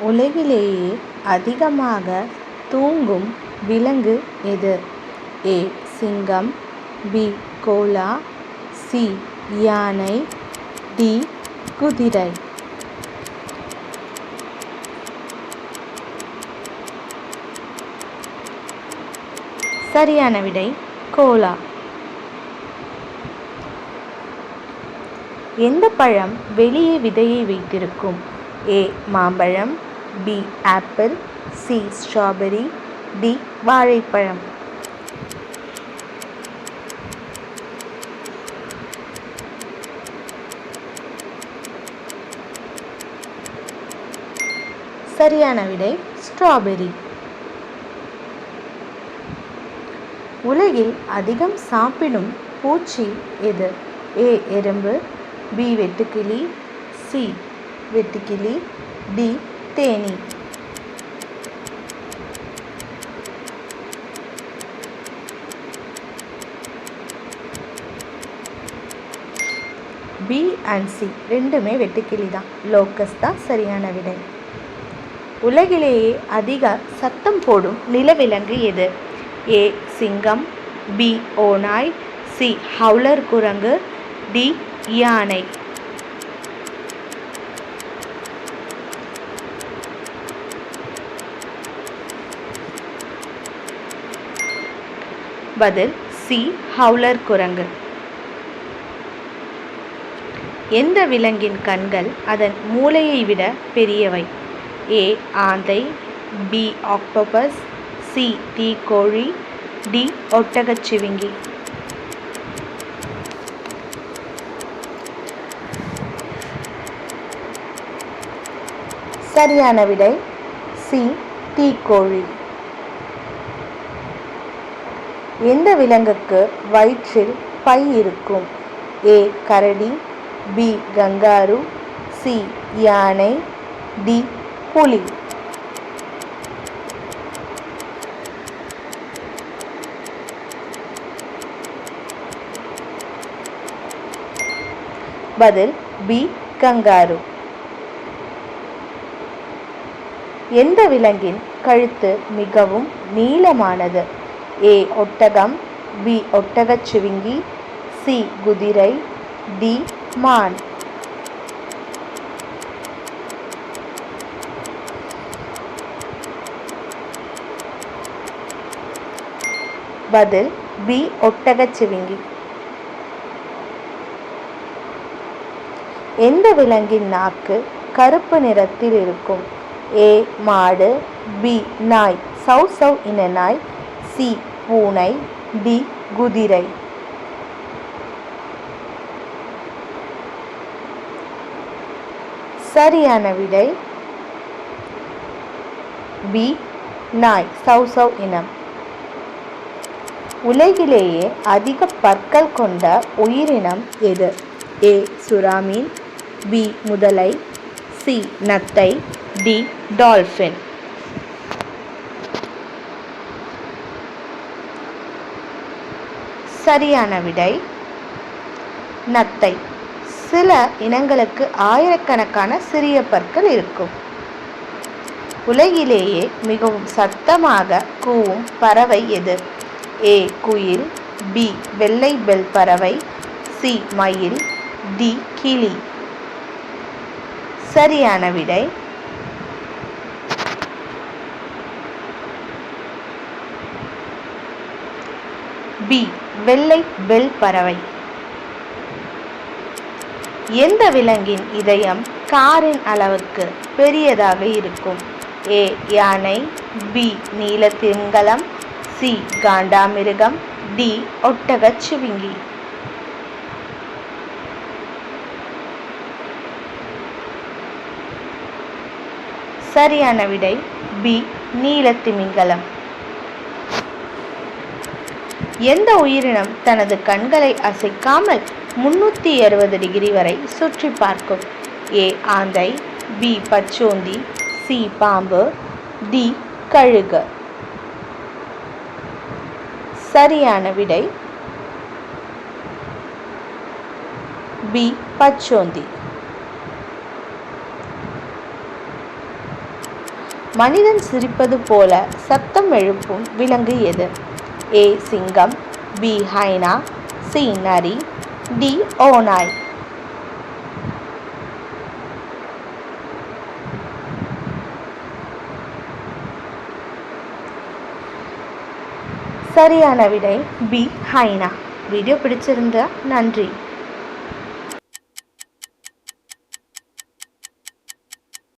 உலகிலேயே அதிகமாக தூங்கும் விலங்கு எது? ஏ. சிங்கம், பி. Koala, C. யானை, டி. குதிரை. சரியான விடை கோலா. எந்த பழம் வெளியே விதையை வைத்திருக்கும்? ஏ. மாம்பழம், B. Apple, C. Strawberry, D. வாழைப்பழம். சரியான விடை ஸ்ட்ராபெர்ரி. உலகில் அதிகம் சாப்பிடும் பூச்சி எது? ஏ. எறும்பு, பி. வெட்டுக்கிளி, சி. வெட்டுக்கிளி, டி. தேனீ. பி அண்ட் சி ரெண்டுமே வெட்டுக்கிளி தான். லோக்கஸ் தான் சரியான விடை. உலகிலேயே அதிக சத்தம் போடும் நிலவிலங்கு எது? ஏ. சிங்கம், பி. ஓநாய், சி. ஹவுலர் குரங்கு, டி. யானை. பதில் சி. ஹவுலர் குரங்கு. எந்த விலங்கின் கண்கள் அதன் மூளையை விட பெரியவை? ஏ. ஆந்தை, பி. Octopus, C. தீக்கோழி, டி. ஒட்டகச்சிவிங்கி. சரியான விடை சி. தீக்கோழி. எந்த விலங்குக்கு வயிற்றில் பை இருக்கும்? ஏ. கரடி, பி. Kangaroo, C. யானை, டி. புலி. பதில் பி. கங்காரு. எந்த விலங்கின் கழுத்து மிகவும் நீளமானது? ஏ. ஒட்டகம், பி. ஒட்டகச்சிவிங்கி, சி. குதிரை, டி. மான். பதில் பி. ஒட்டகச்சிவிங்கி. எந்த விலங்கின் நாக்கு கருப்பு நிறத்தில் இருக்கும்? ஏ. மாடு, பி. நாய் சவ் சவ் இன நாய், சி. பூனை, டி. குதிரை. சரியான விடை பி. நாய் சவ் சவ் இனம். உலகிலேயே அதிக பற்கள் கொண்ட உயிரினம் எது? ஏ. சுறாமீன், பி. முதலை, சி. நத்தை, டி. டால்பின். சரியான விடை நத்தை. சில இனங்களுக்கு ஆயிரக்கணக்கான சிறிய பற்கள் இருக்கும். உலகிலேயே மிகவும் சத்தமாக கூவும் பறவை எது? ஏ. குயில், பி. வெள்ளை பெல் பறவை, சி. மயில், டி. கிளி. சரியான விடை பி. வெள்ளை பெல் பறவை. எந்த விலங்கின் இதயம் காரின் அளவுக்கு பெரியதாக இருக்கும்? ஏ. யானை, பி. நீலத்திமிங்கலம், சி. காண்டாமிருகம், டி. ஒட்டகச்சிவிங்கி. சரியான விடை பி. நீலத்திமிங்கலம். எந்த உயிரினம் தனது கண்களை அசைக்காமல் 360 டிகிரி வரை சுற்றி பார்க்கும்? ஏ. ஆந்தை, பி. பச்சோந்தி, சி. பாம்பு, டி. கழுகு. சரியான விடை பி. பச்சோந்தி. மனிதன் சிரிப்பது போல சத்தம் எழுப்பும் விலங்கு எது? ஏ சிங்கம், பி ஹைனா, சி நரி, டி ஓநாய். சரியான விடை பி ஹைனா. வீடியோ பிடிச்சிருந்தா நன்றி.